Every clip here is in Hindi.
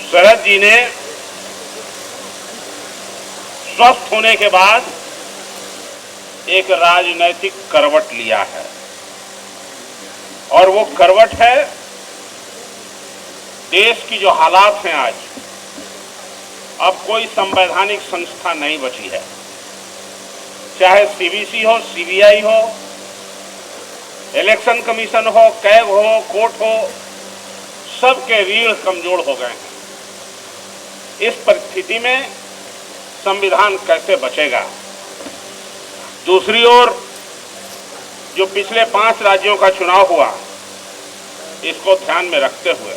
शरद जी ने स्वस्थ होने के बाद एक राजनैतिक करवट लिया है और वो करवट है देश की जो हालात हैं आज। अब कोई संवैधानिक संस्था नहीं बची है, चाहे सीबीसी हो, सीबीआई हो, इलेक्शन कमीशन हो, कैग हो, कोर्ट हो, सबके रीढ़ कमजोर हो गए हैं। इस परिस्थिति में संविधान कैसे बचेगा? दूसरी ओर जो पिछले 5 राज्यों का चुनाव हुआ, इसको ध्यान में रखते हुए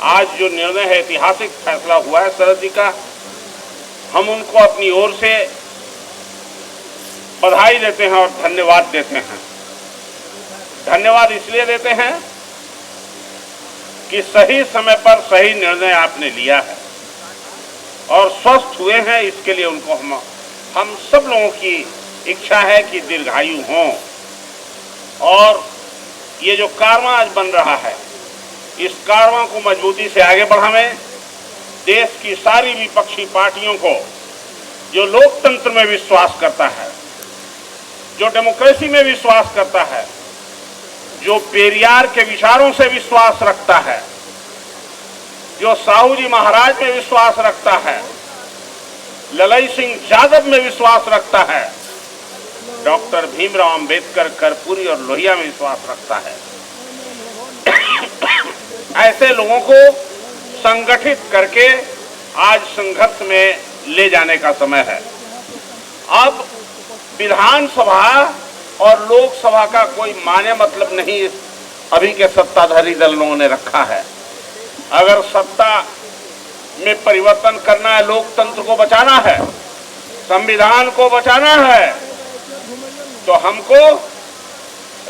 आज जो निर्णय है, ऐतिहासिक फैसला हुआ है शरद जी का, हम उनको अपनी ओर से बधाई देते हैं और धन्यवाद देते हैं। धन्यवाद इसलिए देते हैं कि सही समय पर सही निर्णय आपने लिया है और स्वस्थ हुए हैं। इसके लिए उनको हम सब लोगों की इच्छा है कि दीर्घायु हों और ये जो कारवां आज बन रहा है, इस कारवां को मजबूती से आगे बढ़ावें। देश की सारी विपक्षी पार्टियों को, जो लोकतंत्र में विश्वास करता है, जो डेमोक्रेसी में विश्वास करता है, जो पेरियार के विचारों से विश्वास रखता है, जो साहू जी महाराज में विश्वास रखता है, ललई सिंह यादव में विश्वास रखता है, डॉक्टर भीमराव अंबेडकर कर्पूरी और लोहिया में विश्वास रखता है, ऐसे लोगों को संगठित करके आज संघर्ष में ले जाने का समय है। अब विधानसभा और लोकसभा का कोई माने मतलब नहीं अभी के सत्ताधारी दलों ने रखा है। अगर सत्ता में परिवर्तन करना है, लोकतंत्र को बचाना है, संविधान को बचाना है, तो हमको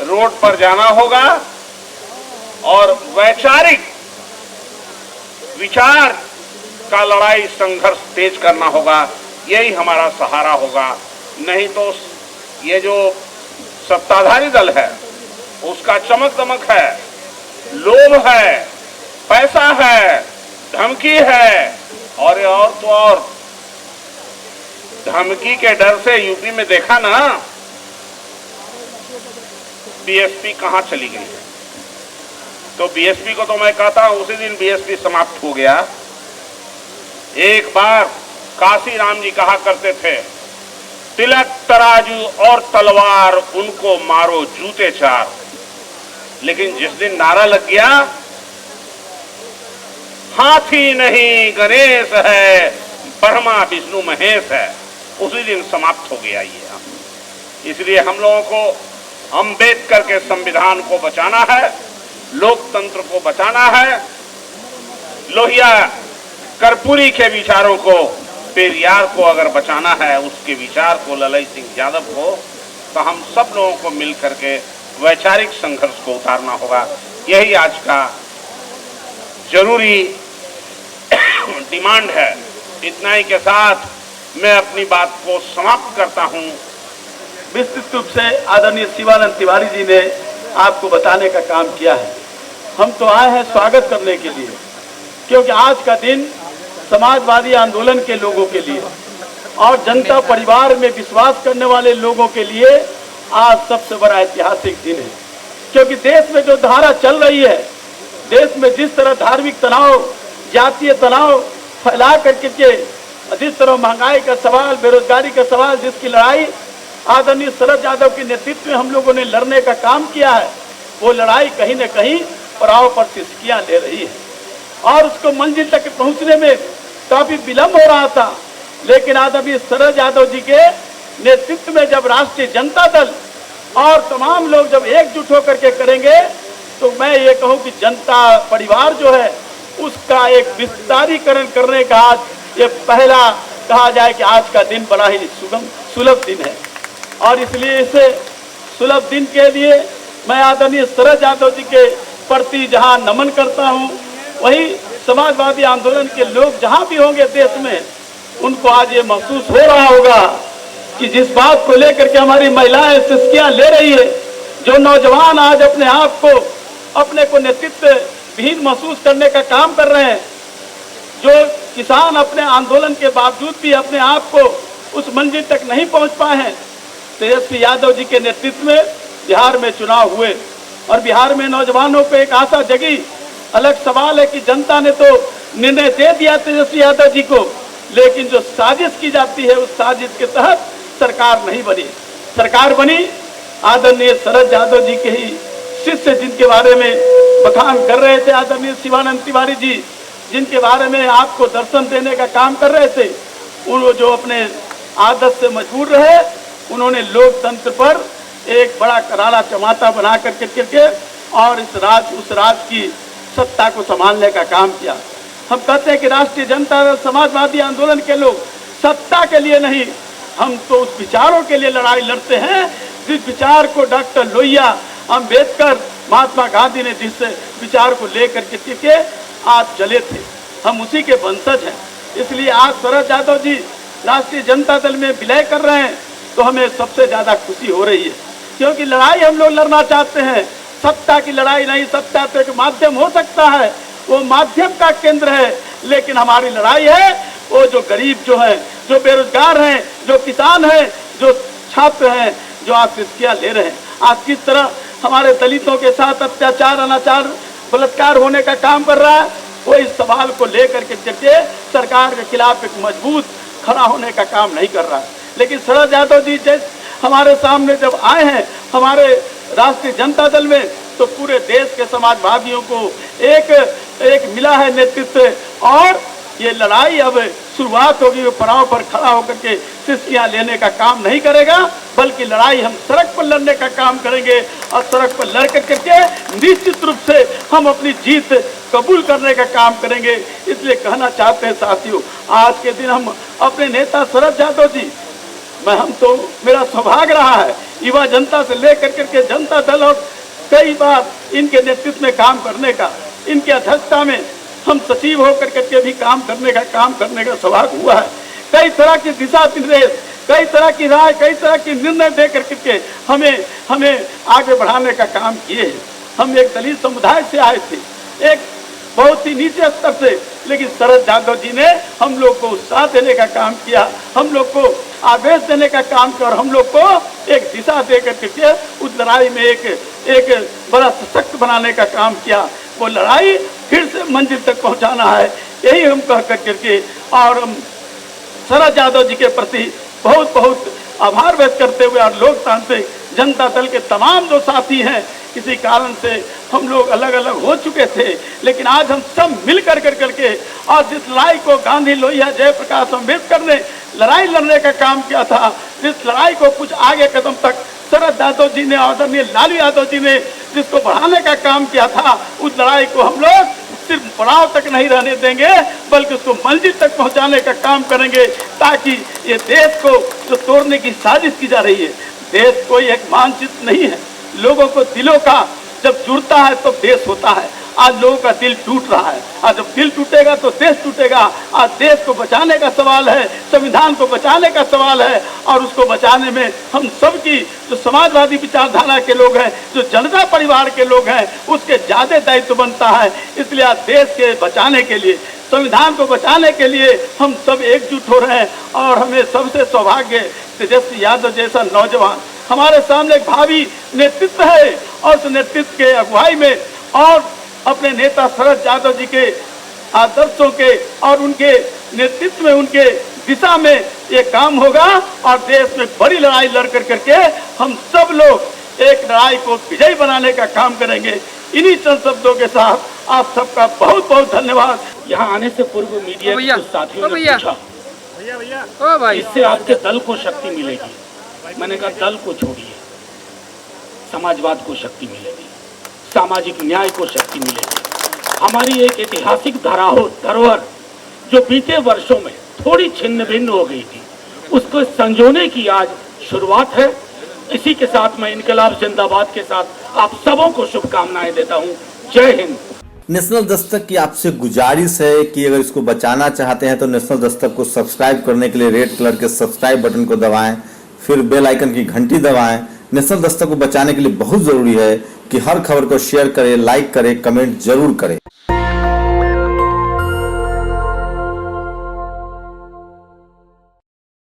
रोड पर जाना होगा और वैचारिक विचार का लड़ाई संघर्ष तेज करना होगा। यही हमारा सहारा होगा। नहीं तो ये जो सत्ताधारी दल है उसका चमक दमक है, लोभ है, पैसा है, धमकी है और तो और धमकी के डर से यूपी में देखा ना बीएसपी कहां चली गई है। तो बीएसपी को तो मैं कहता हूं उसी दिन बीएसपी समाप्त हो गया। एक बार काशी राम जी कहा करते थे, तिलक तराजू और तलवार उनको मारो जूते चार। लेकिन जिस दिन नारा लग गया हाथी नहीं गणेश है, ब्रह्मा विष्णु महेश है, उसी दिन समाप्त हो गया ये। इसलिए हम लोगों को अंबेडकर के संविधान को बचाना है, लोकतंत्र को बचाना है, लोहिया कर्पूरी के विचारों को, पेरियार को अगर बचाना है, उसके विचार को, ललई सिंह यादव को, तो हम सब लोगों को मिल करके वैचारिक संघर्ष को उतारना होगा। यही आज का जरूरी डिमांड है। इतना ही के साथ मैं अपनी बात को समाप्त करता हूं। विस्तृत रूप से आदरणीय शिवानंद तिवारी जी ने आपको बताने का काम किया है। हम तो आए हैं स्वागत करने के लिए, क्योंकि आज का दिन समाजवादी आंदोलन के लोगों के लिए और जनता परिवार में विश्वास करने वाले लोगों के लिए आज सबसे बड़ा ऐतिहासिक दिन है। क्योंकि देश में जो धारा चल रही है, देश में जिस तरह धार्मिक तनाव, जातीय तनाव फैला करके जिस तरह महंगाई का सवाल, बेरोजगारी का सवाल, जिसकी लड़ाई आदरणीय शरद यादव के नेतृत्व में हम लोगों ने लड़ने का काम किया है, वो लड़ाई कहीं न कहीं पड़ाव पर सिसकियां ले रही है और उसको मंजिल तक पहुंचने में काफी विलंब हो रहा था। लेकिन आदरणीय शरद यादव जी के नेतृत्व में जब राष्ट्रीय जनता दल और तमाम लोग जब एकजुट होकर के करेंगे, तो मैं ये कहूं कि जनता परिवार जो है उसका एक विस्तारीकरण करने का आज ये पहला कहा जाए कि आज का दिन बड़ा ही सुलभ दिन है। और इसलिए इसे सुलभ दिन के लिए मैं आदरणीय शरद यादव जी के प्रति जहां नमन करता हूं, वही समाजवादी आंदोलन के लोग जहां भी होंगे देश में, उनको आज ये महसूस हो रहा होगा कि जिस बात को लेकर के हमारी महिलाएं सिसकियां ले रही है, जो नौजवान आज अपने आप को, अपने को नेतृत्व विहीन महसूस करने का काम कर रहे हैं, जो किसान अपने आंदोलन के बावजूद भी अपने आप को उस मंजिल तक नहीं पहुंच पाए हैं, तेजस्वी यादव जी के नेतृत्व में बिहार में चुनाव हुए और बिहार में नौजवानों पे एक आशा जगी। अलग सवाल है कि जनता ने तो निर्णय दे दिया तेजस्वी यादव जी को, लेकिन जो साजिश की जाती है उस साजिश के तहत सरकार नहीं बनी। सरकार बनी आदरणीय शरद यादव जी के ही शिष्य, जिनके बारे में बखान कर रहे थे आदरणीय शिवानंद तिवारी जी, जिनके बारे में आपको दर्शन देने का काम कर रहे थे, उन जो अपने आदत से मजबूर रहे, उन्होंने लोकतंत्र पर एक बड़ा करारा चमाटा बना करके और उस राज की सत्ता को संभालने का काम किया। हम कहते हैं कि राष्ट्रीय जनता दल समाजवादी आंदोलन के लोग सत्ता के लिए नहीं, हम तो उस विचारों के लिए लड़ाई लड़ते हैं जिस विचार को डॉक्टर लोहिया, अम्बेडकर, महात्मा गांधी ने जिस विचार को लेकर के आज चले थे, हम उसी के वंशज हैं। इसलिए आज शरद यादव जी राष्ट्रीय जनता दल में विलय कर रहे हैं तो हमें सबसे ज्यादा खुशी हो रही है, क्योंकि लड़ाई हम लोग लड़ना चाहते हैं, सत्ता की लड़ाई नहीं। सत्ता तो एक माध्यम हो सकता है, वो माध्यम का केंद्र है, लेकिन हमारी लड़ाई है वो जो गरीब जो है, जो बेरोजगार हैं, जो किसान हैं, जो छात्र हैं, जो आत्महत्या ले रहे हैं। आज किस तरह हमारे दलितों के साथ अत्याचार, अनाचार, बलात्कार होने का काम कर रहा है, वो इस सवाल को लेकर के सरकार के खिलाफ एक मजबूत खड़ा होने का काम नहीं कर रहा है। लेकिन शरद यादव जी जैसे हमारे सामने जब आए हैं हमारे राष्ट्रीय जनता दल में, तो पूरे देश के समाजवादियों को एक मिला है नेतृत्व और ये लड़ाई अब शुरुआत होगी। वो पड़ाव पर खड़ा होकर के शिष्टियाँ लेने का काम नहीं करेगा, बल्कि लड़ाई हम सड़क पर लड़ने का काम करेंगे और सड़क पर लड़ करके निश्चित रूप से हम अपनी जीत कबूल करने का काम करेंगे। इसलिए कहना चाहते हैं साथियों, आज के दिन हम अपने नेता शरद यादव जी, हम तो मेरा सौभाग्य रहा है युवा जनता से लेकर करके जनता दल और कई बार इनके नेतृत्व में काम करने का, इनकी अध्यक्षता में हम सचिव होकर करके भी काम करने का सौभाग्य हुआ है। कई तरह की दिशा निर्देश, कई तरह की राय, कई तरह की निर्णय दे करके हमें आगे बढ़ाने का काम किए हैं। हम एक दलित समुदाय से आए थे, एक बहुत ही नीचे स्तर से, लेकिन शरद यादव जी ने हम लोग को उत्साह देने का काम किया, हम लोग को आवेश देने का काम किया और हम लोग को एक दिशा दे करके उस लड़ाई में एक बड़ा सशक्त बनाने का काम किया। वो लड़ाई फिर से मंजिल तक पहुंचाना है, यही हम कह करके और हम शरद यादव जी के प्रति बहुत बहुत आभार व्यक्त करते हुए और लोकतांत्रिक जनता दल के तमाम जो साथी हैं, किसी कारण से हम लोग अलग अलग हो चुके थे, लेकिन आज हम सब मिल करके और जिस लड़ाई को गांधी, लोहिया, जयप्रकाश, अम्बेडकर ने लड़ाई लड़ने का काम किया था, जिस लड़ाई को कुछ आगे कदम तक शरद यादव जी ने, आदरणीय लालू यादव जी ने जिसको बढ़ाने का काम किया था, उस लड़ाई को हम लोग सिर्फ पड़ाव तक नहीं रहने देंगे, बल्कि उसको मंजिल तक पहुंचाने का काम करेंगे, ताकि ये देश को जो तोड़ने की साजिश की जा रही है, देश कोई एक मानचित्र नहीं है। लोगों को दिलों का जब जुड़ता है तो देश होता है। आज लोगों का दिल टूट रहा है, आज जब दिल टूटेगा तो देश टूटेगा। आज देश को बचाने का सवाल है, संविधान को बचाने का सवाल है, और उसको बचाने में हम सब की जो समाजवादी विचारधारा के लोग हैं, जो जनता परिवार के लोग हैं, उसके ज़्यादा दायित्व बनता है। इसलिए आज देश के बचाने के लिए, संविधान को बचाने के लिए हम सब एकजुट हो रहे हैं और हमें सबसे सौभाग्य तेजस्वी यादव जैसा नौजवान हमारे सामने एक भावी नेतृत्व है, और उस नेतृत्व के अगुवाई में और अपने नेता शरद यादव जी के आदर्शों के और उनके नेतृत्व में, उनके दिशा में ये काम होगा और देश में बड़ी लड़ाई लड़ करके हम सब लोग एक लड़ाई को विजयी बनाने का काम करेंगे। इन्हीं चंद शब्दों के साथ आप सबका बहुत बहुत धन्यवाद। यहाँ आने से पूर्व मीडिया के कुछ साथियों ने पूछा इससे आपके दल को शक्ति मिलेगी। मैंने कहा दल को छोड़िए, समाजवाद को शक्ति मिलेगी, सामाजिक न्याय को शक्ति मिलेगी। हमारी एक ऐतिहासिक धरोहर जो बीते वर्षों में थोड़ी छिन्न भिन्न हो गई थी, उसको संजोने की आज शुरुआत है। इसी के साथ मैं इनकलाब जिंदाबाद के साथ आप सबों को शुभकामनाएं देता हूं। जय हिंद। नेशनल दस्तक की आपसे गुजारिश है कि अगर इसको बचाना चाहते हैं तो नेशनल दस्तक को सब्सक्राइब करने के लिए रेड कलर के सब्सक्राइब बटन को दबाएं, फिर बेल आइकन की घंटी दबाएं। नेशनल दस्तक को बचाने के लिए बहुत जरूरी है कि हर खबर को शेयर करें, लाइक करें, कमेंट जरूर करें।